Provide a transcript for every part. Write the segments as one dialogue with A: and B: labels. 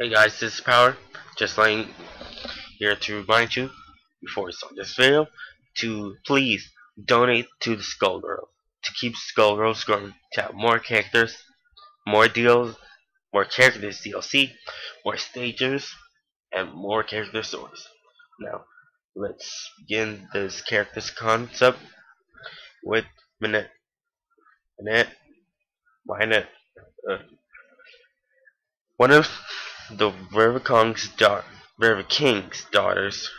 A: Hey guys, this is Power. Just laying here to remind you before we start this video to please donate to the Skullgirls to keep Skullgirls growing, to have more characters, more deals, more characters DLC, more stages, and more character stories. Now, let's begin this characters concept with Minette. Minette, Minette, uh, one of the River King's daughters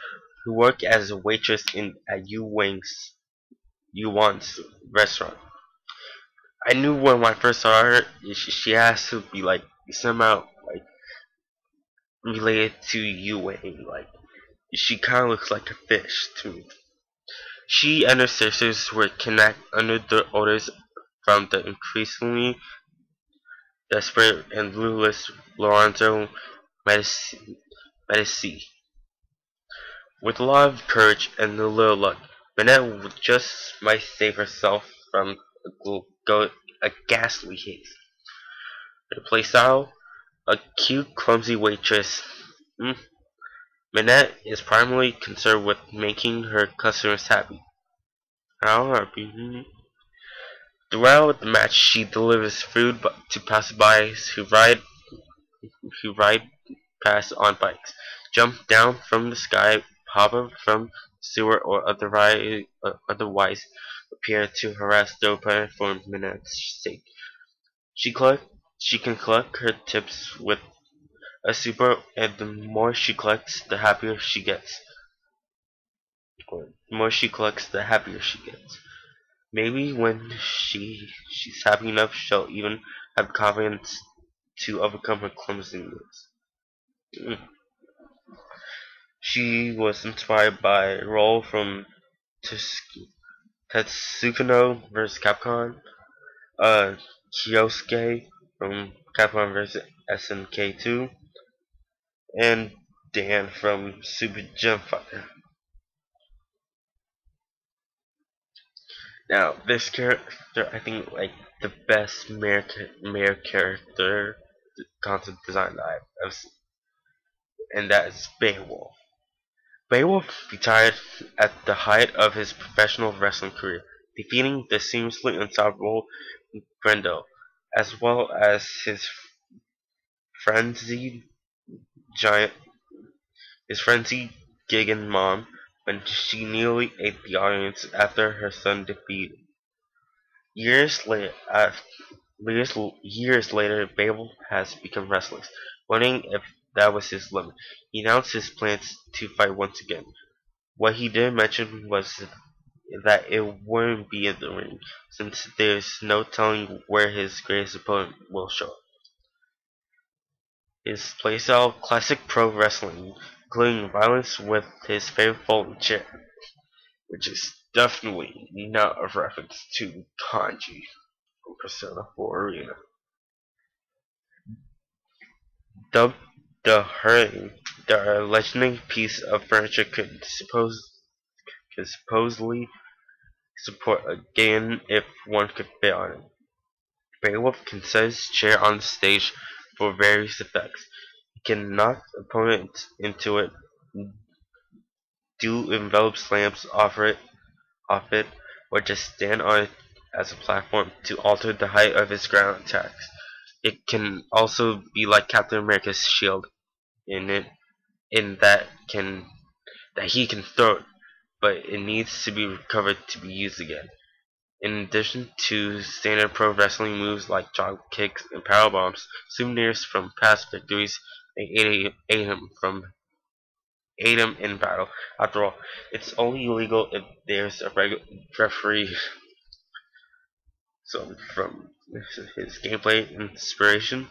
A: who worked as a waitress at Yu Wan's restaurant. I knew when I first saw her, she has to be like somehow like related to Yu Wang. Like she kind of looks like a fish to me. She and her sisters were kidnapped under the orders from the increasingly desperate and ruthless Lorenzo Medici. Medici. With a lot of courage and a little luck, Minette just might save herself from a ghastly haze. Her playstyle, a cute, clumsy waitress. Minette is primarily concerned with making her customers happy. How happy? Throughout the match, she delivers food to passersby who ride past on bikes, jump down from the sky, pop up from the sewer, or otherwise appear to harass the opponent for Minette's sake. She collect she can collect her tips with a super, and the more she collects, the happier she gets. The more she collects, the happier she gets. Maybe when she's happy enough, she'll even have confidence to overcome her clumsiness. She was inspired by a role from Tetsuko vs. Capcom, Kyosuke from Capcom vs. SNK2, and Dan from Super Jump Fighter. Now, this character, I think, like the best mare character concept design that I've seen, and that is Beowulf. Beowulf retired at the height of his professional wrestling career, defeating the seemingly unstoppable Grendel, as well as his frenzied giant, his frenzied Gigan mom when she nearly ate the audience after her son defeated. Years later, years later, Beowulf has become restless, wondering if that was his limit. He announced his plans to fight once again. What he didn't mention was that it wouldn't be in the ring, since there's no telling where his greatest opponent will show up. His playstyle, classic pro wrestling, including violence with his favorite folding chair, which is definitely not a reference to Kanji from Persona 4 Arena. Dubbed the Hurling, the legendary piece of furniture could supposedly support a game if one could fit on it. Beowulf can set his chair on the stage for various effects. He can knock opponents into it, do envelop slams off it, or just stand on it as a platform to alter the height of his ground attacks. It can also be like Captain America's shield in that he can throw it, but it needs to be recovered to be used again. In addition to standard pro wrestling moves like drop kicks and power bombs, souvenirs from past victories may aid him in battle. After all, it's only illegal if there's a referee. So, from his gameplay inspiration,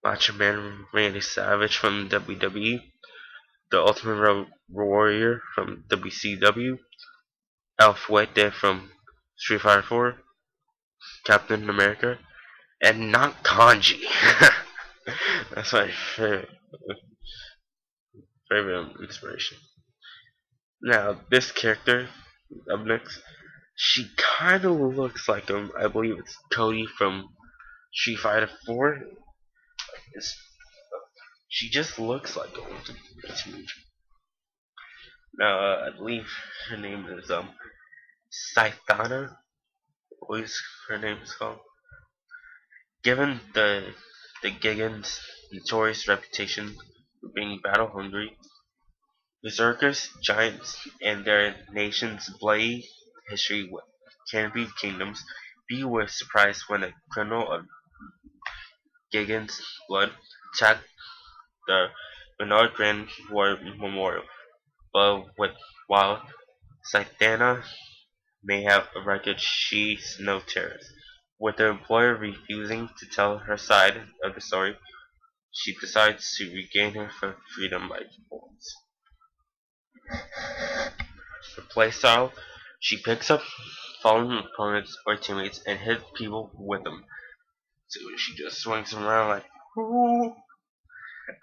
A: Macho Man Randy Savage from WWE, The Ultimate Warrior from WCW, El Fuerte from Street Fighter 4, Captain America, and not Kanji. That's my favorite inspiration. Now, this character, up next, she kind of looks like him. I believe it's Cody from Street Fighter 4. She just looks like a teenager. Now, I believe her name is Saithana. What is her name is called? Given the Gigan's notorious reputation for being battle hungry, berserkers, giants, and their nation's bloody history with canopy kingdoms, we were surprised when a criminal of Gigan's blood attacked the Bernard Grand War Memorial. But while Saithana may have a record, she's no terrorist. With her employer refusing to tell her side of the story, she decides to regain her freedom by force. Her playstyle: she picks up fallen opponents or teammates and hits people with them. So she just swings them around like, "Ooh."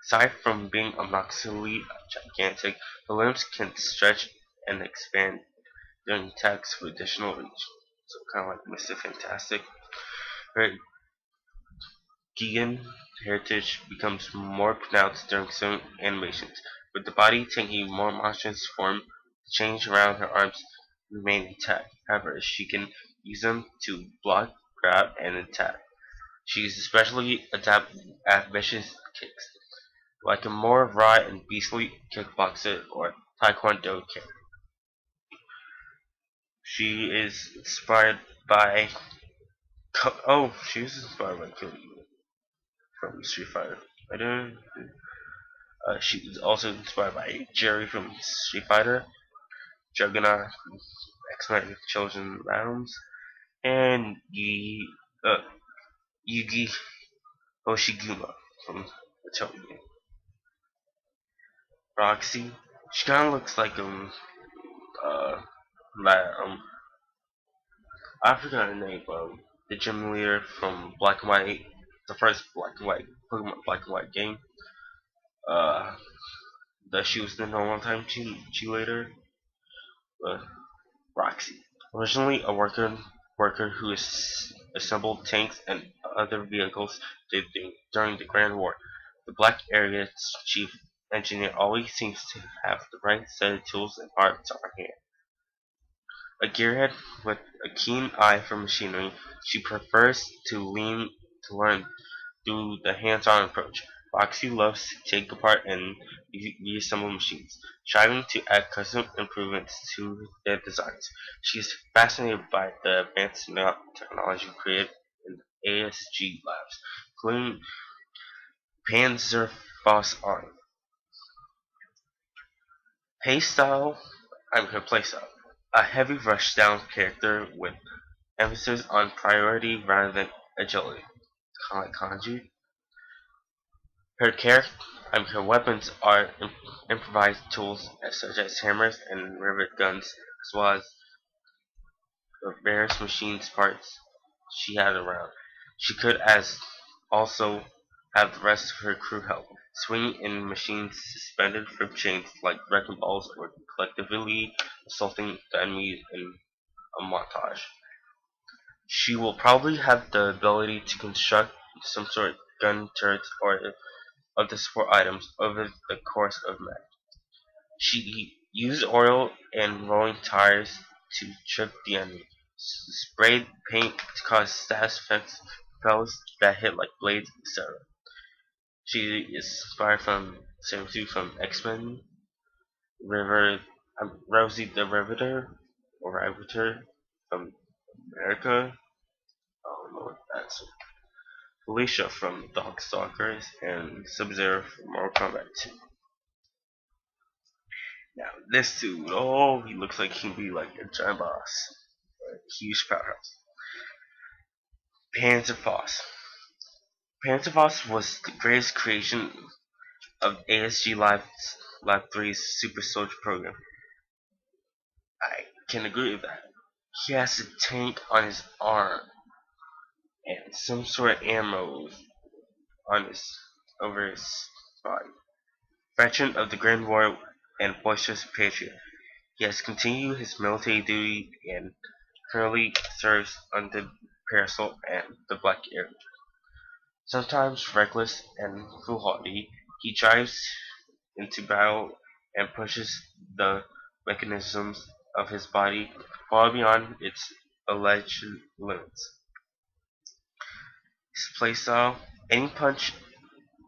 A: Aside from being obnoxiously gigantic, her limbs can stretch and expand during attacks for additional reach. So kind of like Mr. Fantastic. Her Gigan heritage becomes more pronounced during some animations, with the body taking a more monstrous form. The change around her arms remain intact. However, she can use them to block, grab, and attack. She is especially adept at vicious kicks, like a more raw and beastly kickboxer or taekwondo kick. She is inspired by she was inspired by Killua from Street Fighter. I don't. She was also inspired by Jerry from Street Fighter, Juggernaut from X-Men Children Realms, and Yugi Hoshiguma from the Toei game. Roxy, she kind of looks like uh um I forgot her name, the gym leader from Black and White, the first Black and White Pokemon Black and White game. Uh, that she was the normal time cheerleader, uh, Roxy. Originally a worker who assembled tanks and other vehicles during the Grand War, the Black Area's chief engineer always seems to have the right set of tools and parts on hand. A gearhead with a keen eye for machinery, she prefers to learn through the hands-on approach. Roxy loves to take apart and reassemble machines, striving to add custom improvements to their designs. She is fascinated by the advanced technology created in the ASG labs, including Panzerfaust her playstyle. A heavy rushdown character with emphasis on priority rather than agility, kind of like Kanji. Her character, her weapons are improvised tools such as hammers and rivet guns, as well as the various machines parts she had around. She could as also have the rest of her crew help, swinging in machines suspended from chains like wrecking balls or collectively assaulting the enemy in a montage. She will probably have the ability to construct some sort of gun turrets or other support items over the course of match. She used oil and rolling tires to trip the enemy, sprayed paint to cause status effects, propellers that hit like blades, etc. She is inspired from Sabertooth from X-Men, Rosie the Riveter, or Riveter from America. I don't know what that's. Felicia from Darkstalkers, and Sub-Zero from Mortal Kombat 2. Now, this dude, oh, he looks like he'd be like a giant boss. A huge powerhouse. Panzerfaust. Panzerfaust was the greatest creation of ASG Live 3's Super Soldier program. I can agree with that. He has a tank on his arm and some sort of ammo on his over his body. Veteran of the Grand War and boisterous patriot, he has continued his military duty and currently serves under Parasol and the Black Area. Sometimes reckless and foolhardy, He drives into battle and pushes the mechanisms of his body far beyond its alleged limits. His playstyle: any punch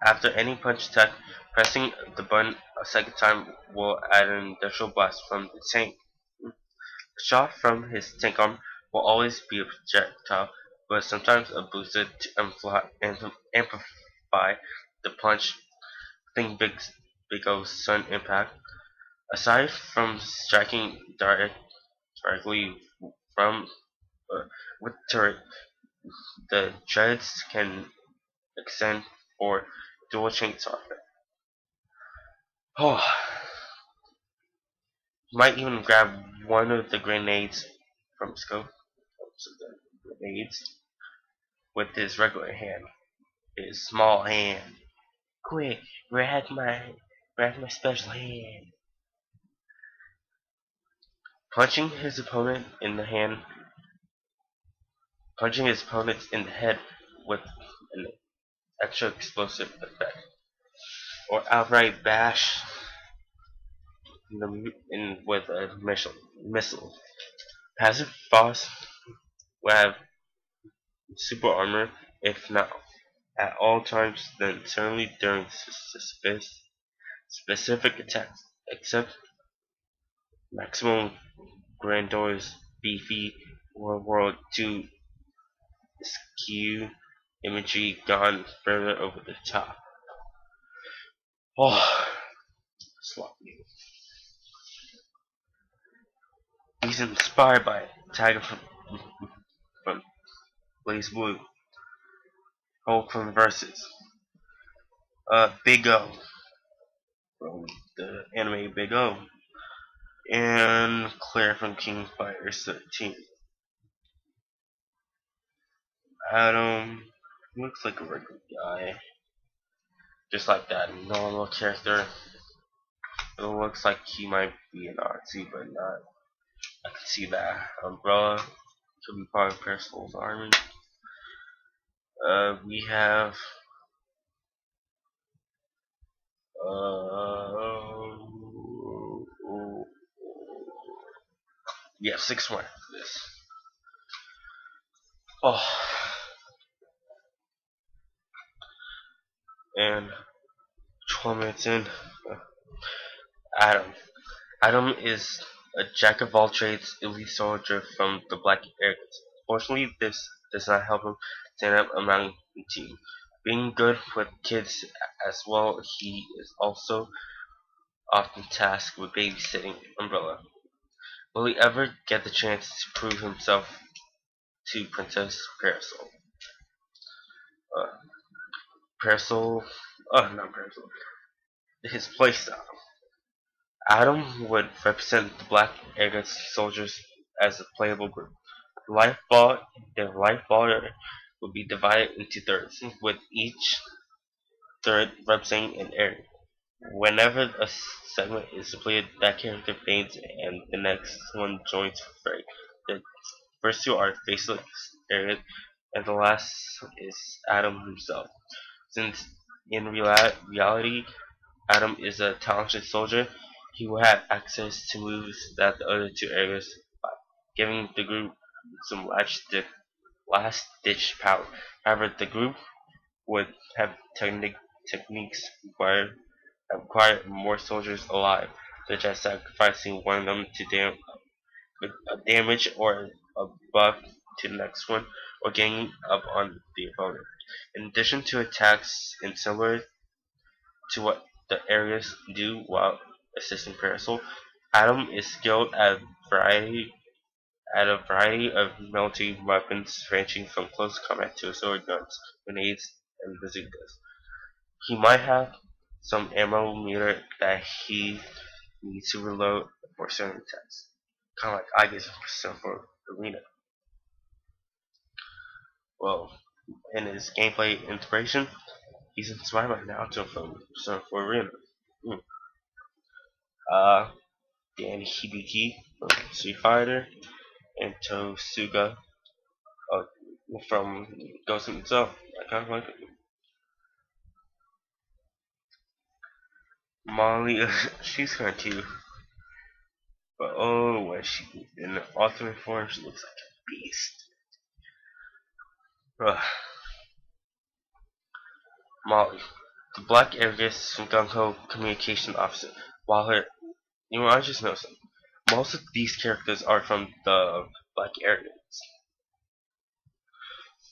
A: after any punch attack, pressing the button a second time will add an additional blast from the tank. The shot from his tank arm will always be a projectile, but sometimes a boosted to amplify the punch. Think Big O's Sun Impact. Aside from striking directly from with turret, the dreads can extend for dual chainsaw effect. Oh, might even grab one of the grenades from scope, so the grenades, with his regular hand, his small hand. Quick, grab my special hand. Punching his opponent in the hand, punching his opponents in the head with an extra explosive effect, or outright bash with a missile. Passive boss will have super armor, if not at all times, then certainly during specific attacks, except maximum Grandor's beefy World War II skew imagery gone further over the top. Oh, sloppy. He's inspired by Tiger from Blaze Blue, Hulk from Versus, Big O from the anime Big O, and Claire from King Fighters 13. Adam looks like a regular guy, just like that normal character. It looks like he might be an Nazi, but not. I can see that. Umbrella could be part of Percival's army. We have we have 6 more for this. Oh, and 12 minutes in, Adam. Adam is a jack of all trades, elite soldier from the Black Airguns. Fortunately, this does not help him stand up among the team. Being good with kids as well, he is also often tasked with babysitting Umbrella. Will he ever get the chance to prove himself to Princess Parasol? Uh, Parasol, not Parasol. His playstyle. Adam would represent the Black Agate soldiers as a playable group. Their life bar would be divided into thirds, with each third representing an area. Whenever a segment is depleted, that character fades and the next one joins for fray. The first two are faceless areas, and the last is Adam himself. Since in reality, Adam is a talented soldier, he will have access to moves that the other two areas lack, giving the group some last-ditch power. However, the group would have techniques require more soldiers alive, such as sacrificing one of them to damage or a buff to the next one, or ganging up on the opponent. In addition to attacks and similar to what the areas do while assisting Parasol, Adam is skilled at a variety of military weapons ranging from close combat to sword guns, grenades, and bazookas. He might have some ammo meter that he needs to reload for certain attacks. Kind of like I get some for Arena. Well, in his gameplay inspiration, he's inspired by Naruto from Persona 4 Arena. Hmm. Dan Hibiki from Street Fighter, and Tosuga uh, from Ghost in the Shell. I kind of like it. Molly, she's kind too. But oh, when she in the ultimate form, she looks like a beast. Ugh. Molly, the Black Aegis Gung Ho communication officer. While her, I just know something. Most of these characters are from the Black Aegis.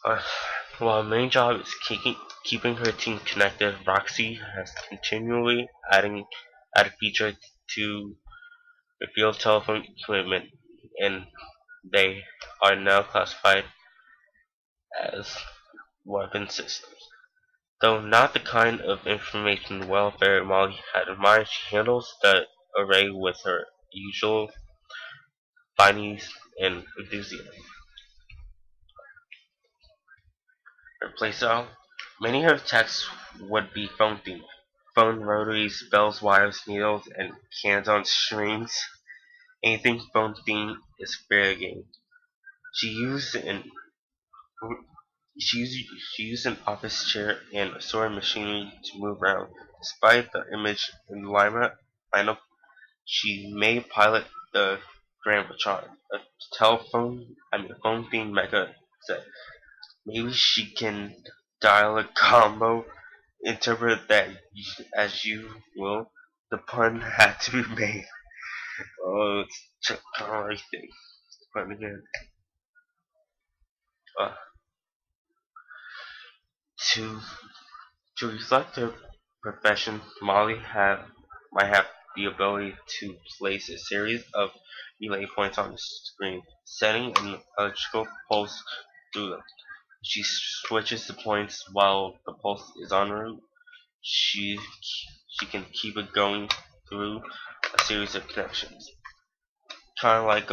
A: Uh, while her main job is keeping her team connected, Roxy has continually added features to the field telephone equipment, and they are now classified as weapon systems. Though not the kind of information welfare Molly had in mind, she handles the array with her usual finesse and enthusiasm. Her playstyle: many of her attacks would be phone themed. Phone rotaries, bells, wires, needles, and cans on strings. Anything phone themed is fair game. She used an she used an office chair and sewing machinery to move around. Despite the image in the lineup, she may pilot the Gravitron, a phone themed mecha set. Maybe she can dial a combo, interpret that as you will. The pun had to be made. Oh, it's kind of right thing. Pun again. Uh, to To reflect her profession, might have the ability to place a series of relay points on the screen, setting an electrical pulse through them. She switches the points while the pulse is en route. She she can keep it going through a series of connections, kind of like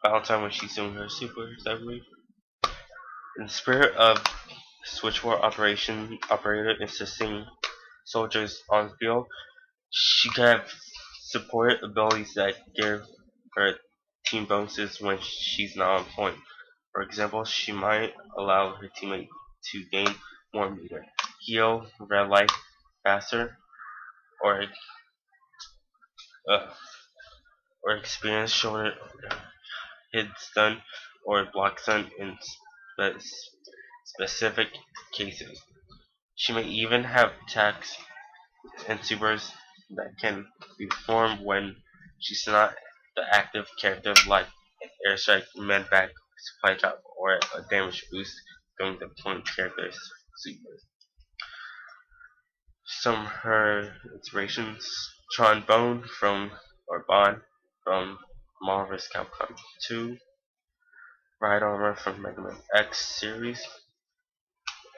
A: Valentine when she's doing her supers, I believe. In the spirit of switchboard operator assisting soldiers on the field, she can have support abilities that give her team bonuses when she's not on point. For example, she might allow her teammate to gain more meter, heal red light faster, or uh, or experience shorter hit stun or block stun in specific cases. She may even have attacks and supers that can be performed when she's not the active character, like an airstrike, medvac, supply drop, or a damage boost during the point character's supers. Some of her inspirations: Tron Bond from Marvel vs. Capcom 2, Ride Armor from Mega Man X series,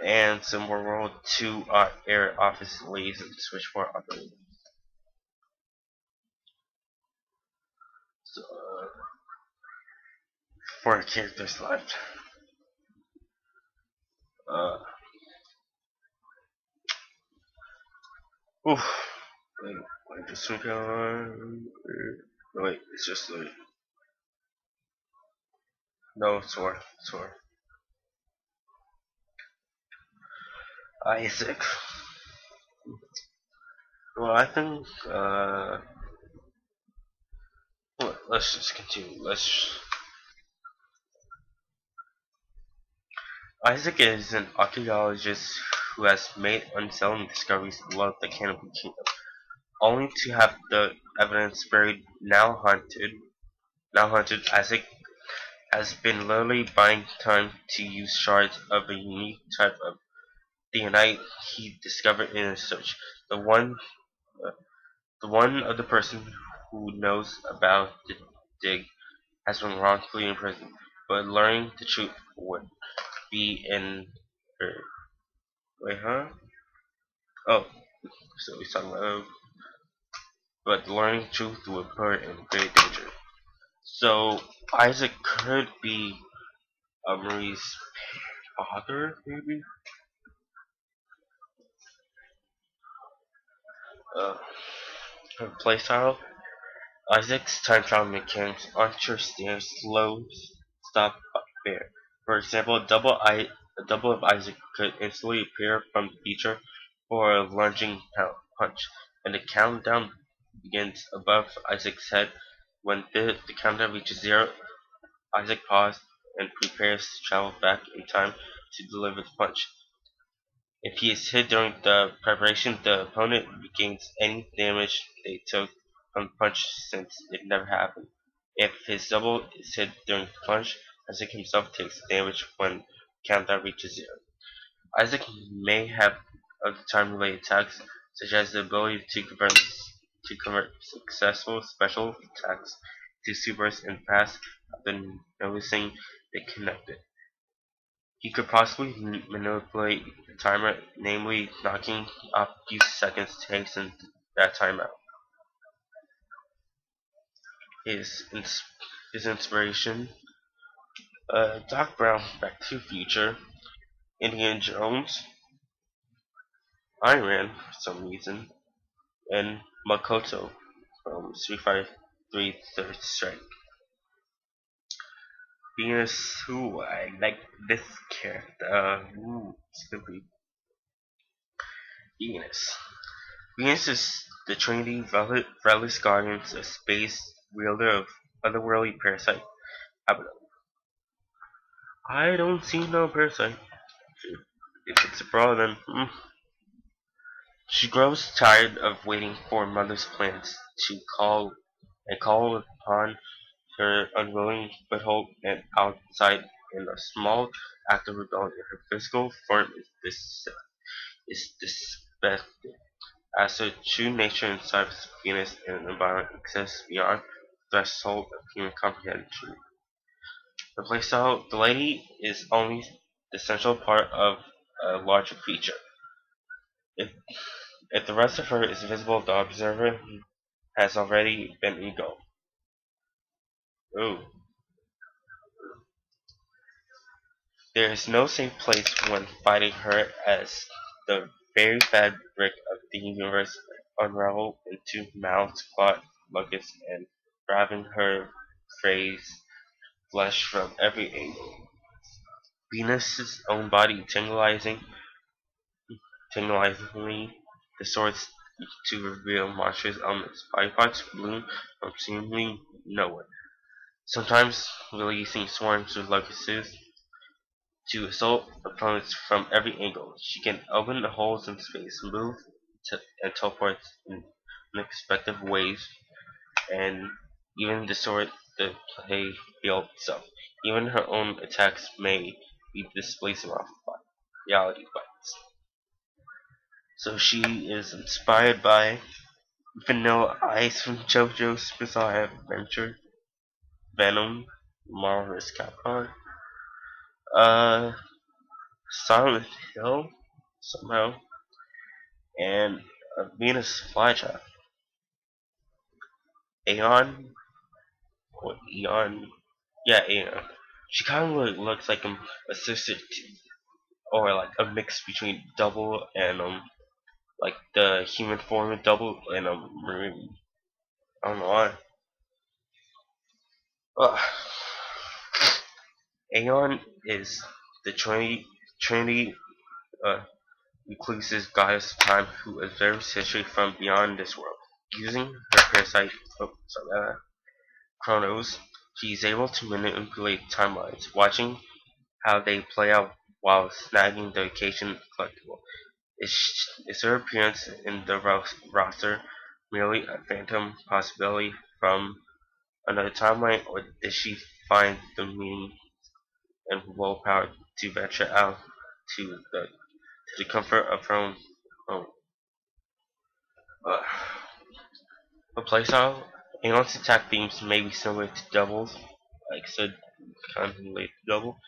A: and some World 2 Air Office Leads and Switchboard Operator. So, 4 characters left. Uh, oof. Wait, just look on. No, wait, it's just like. No, it's war. It's war. Isaac. Well, I think, let's just continue. Isaac is an archaeologist who has made unsettling discoveries throughout the Canopy Kingdom, only to have the evidence buried. Now haunted, Isaac has been literally buying time to use shards of a unique type of theonite he discovered in his search. Uh, the one other person who knows about the dig has been wrongfully imprisoned, but learning the truth would be in her. Wait, huh? Oh, so he's talking about. But learning the truth would put her in great danger. So Isaac could be Marie's father, maybe. Uh, her playstyle: Isaac's time travel mechanics aren't just their slow stop fair. For example, a double of Isaac could instantly appear from the future for a lunging punch. and the countdown begins above Isaac's head. When the countdown reaches zero, Isaac pauses and prepares to travel back in time to deliver the punch. If he is hit during the preparation, the opponent regains any damage they took from the punch since it never happened. If his double is hit during the punch, Isaac himself takes damage when the countdown reaches zero. Isaac may have other time-related attacks, such as the ability to convert successful special attacks to supers in the past after noticing they connected. He could possibly manipulate the timer, namely knocking off a few seconds to hasten that timeout. His his inspiration: Doc Brown, Back to the Future, Indiana Jones, Iron Man for some reason, and Makoto from Street Fighter 3 Third Strike. Venus, who I like this character. It's gonna be Venus. Venus is the Trinity Valus Guardians, a space wielder of otherworldly parasite Abaddon. I don't see no parasite. If it's a problem, she grows tired of waiting for Mother's plans to call upon her unwilling foothold and outside in a small act of rebellion. Her physical form is dispected, as her true nature inside Venus and an environment exists beyond the threshold of human comprehension. The playstyle, the lady is only the central part of a larger creature. If, if the rest of her is visible, the observer has already been engulfed. Ooh. There is no safe place when fighting her, as the very fabric of the universe unravels into mouths, clawed locusts, and grabbing her phrase flesh from every angle. Venus's own body tantalizingly distorts to reveal monstrous elements. Body parts bloom from seemingly nowhere, sometimes releasing swarms of locusts to assault opponents from every angle. She can open the holes in space, move and teleport in unexpected ways, and even distort the play field itself. Even her own attacks may be displaced off reality bites. So she is inspired by Vanilla Ice from JoJo's Bizarre Adventure, Venom, Marvel vs. Capcom, uh, Silent Hill, somehow, and Venus Flytrap. Aeon, or Eon, yeah, Aeon. She kind of looks like a sister, or like a mix between Double and like the human form of Double and Marine. I don't know why. Uh, Aeon is the Trinity uh, recluses goddess of time who observes history from beyond this world. Using her parasite, Chronos, she is able to manipulate timelines, watching how they play out while snagging the occasion collectible. Is her appearance in the roster merely a phantom possibility from another timeline, or did she find the meaning and willpower to venture out to the comfort of her own home? Uh, her playstyle, Aeon's attack themes may be similar to Double's, like said, kind of related to Double,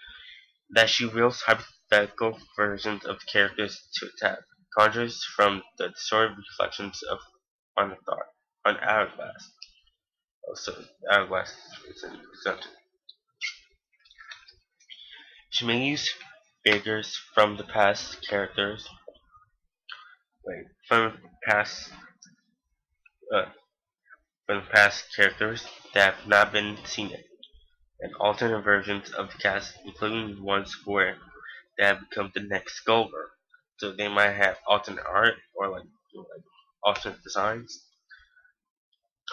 A: that she wields hypothetical versions of characters to attack, conjures from the distorted reflections of on Hourglass. Also, Hourglass is in center. She may use figures from past, uh, past characters that have not been seen yet, and alternate versions of the cast, including ones where they have become the next Skullgirl. So they might have alternate art or like alternate designs.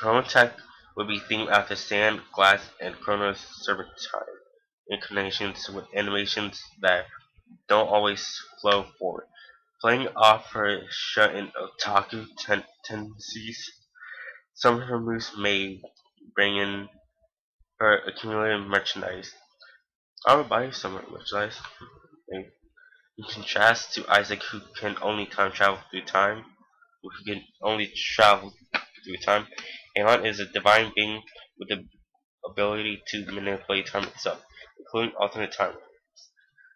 A: Her own tech would be themed after Sand, Glass, and Chrono's Serpentine incarnations with animations that don't always flow forward. Playing off her shut-in otaku tendencies, some of her moves may bring in her accumulated merchandise. I would buy some of her merchandise. In contrast to Isaac, who can only time travel through time, who can only travel through time, Aeon is a divine being with the ability to manipulate time itself, including alternate time.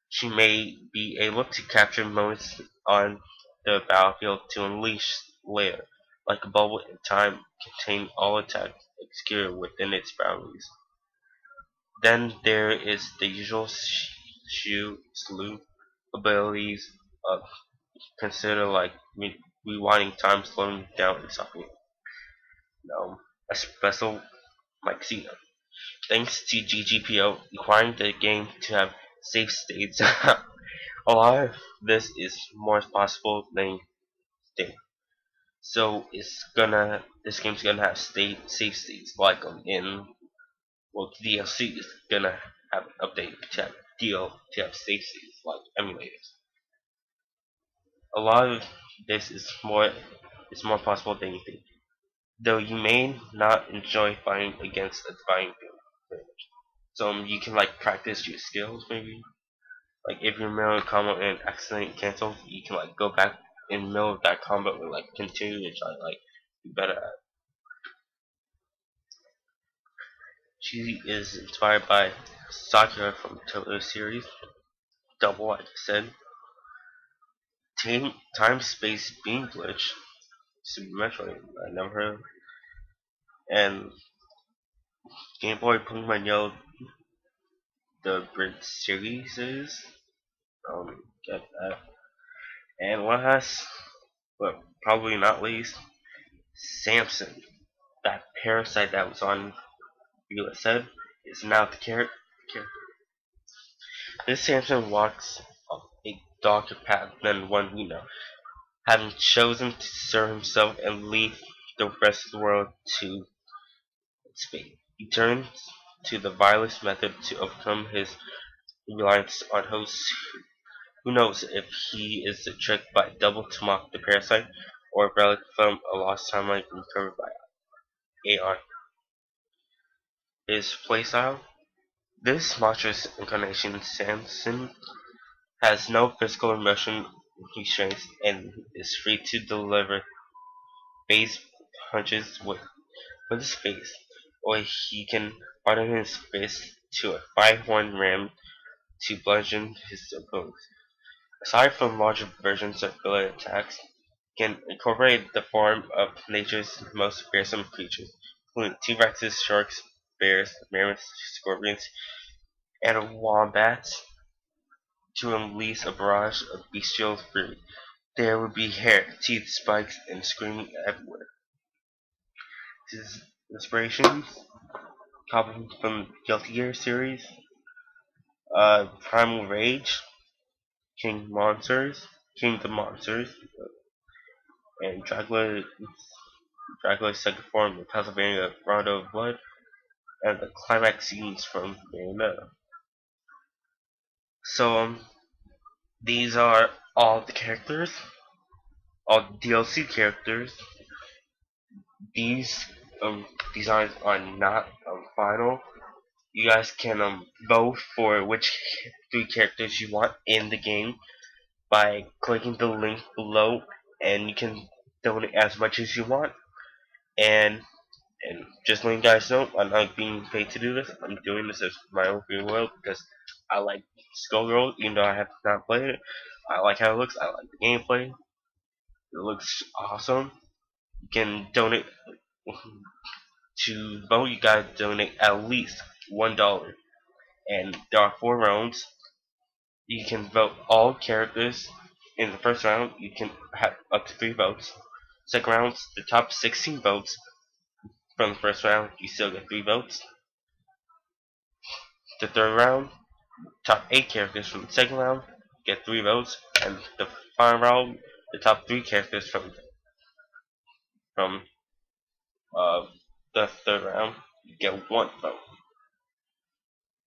A: She may be able to capture moments on the battlefield to unleash later, like a bubble in time containing all attacks executed within its boundaries. Then there is the usual slew abilities of consider like rewinding time, slowing down, and stopping it. No, a special like Cena. Thanks to GGPO requiring the game to have save states, a lot of this is more possible than you think. So this game's gonna have save states like in DLC is gonna have an update to have to have save states like emulators. A lot of this is more possible than you think. Though you may not enjoy fighting against a divine being. So you can like practice your skills maybe. Like if you're in the middle of combo and accidentally cancels, you can like go back in the middle of that combo and like continue to try to like be better at it. She is inspired by Sakura from the Totoro series, Double like I said, Time Space Beam Glitch, Super Metroid, I never heard of, and Game Boy Pokemon Yellow, the Bridge series is, get that. And one has, but probably not least, Samson. That parasite that was on said is now the character. This Samson walks a darker path than one we know, having chosen to serve himself and leave the rest of the world to its fate. He turns to the vilest method to overcome his reliance on hosts. Who knows if he is tricked by Double to mock the parasite, or a relic from a lost timeline recovered by Aeon. His playstyle? This monstrous incarnation, Samson, has no physical or motion restraints and is free to deliver phase punches with his face, or he can harden his fist to a 5-1 ram to bludgeon his opponents. Aside from larger versions of melee attacks, he can incorporate the form of nature's most fearsome creatures, including T-Rexes, sharks, bears, mammoths, scorpions, and wombats, to unleash a barrage of bestial fury. There would be hair, teeth, spikes, and screaming everywhere. His inspirations come from Guilty Gear series, Primal Rage, King the Monsters, and Dracula's second form in Castlevania Rondo of Blood, and the climax scenes from Bayonetta. So, these are all the characters, all DLC characters. These designs are not final. You guys can vote for which 3 characters you want in the game by clicking the link below, and you can donate as much as you want. And just letting you guys know, I'm not being paid to do this. I'm doing this as my own free will because I like Skullgirls, even though I have not played it. I like how it looks. I like the gameplay. It looks awesome. You can donate to vote. You gotta donate at least $1, and there are 4 rounds. You can vote all characters. In the first round, you can have up to 3 votes. Second round, the top 16 votes from the first round, you still get 3 votes. The third round, top 8 characters from the second round get 3 votes, and the final round, the top 3 characters from from uh, the third round, you get one vote.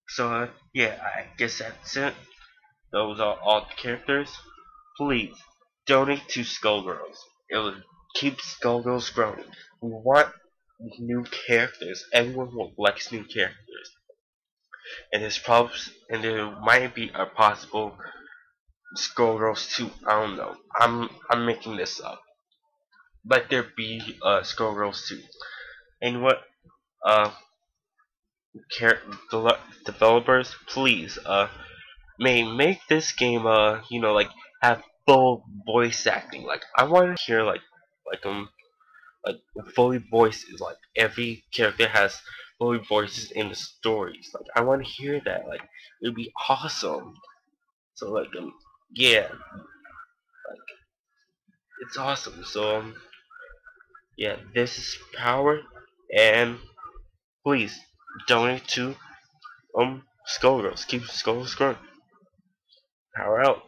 A: So yeah, I guess that's it. Those are all the characters. Please donate to Skullgirls. It will keep Skullgirls growing. We want new characters. Everyone likes new characters, and there might be a possible Skullgirls 2. I don't know. I'm making this up. But there be Skullgirls 2. And what uh char- developers, please may make this game like have full voice acting. Like I want to hear like like fully voices. Like every character has fully voices in the stories. Like I want to hear that. Like it'd be awesome. So yeah, like it's awesome. So yeah, this is Power, and please donate to Skullgirls. Keep Skullgirls growing. Power out.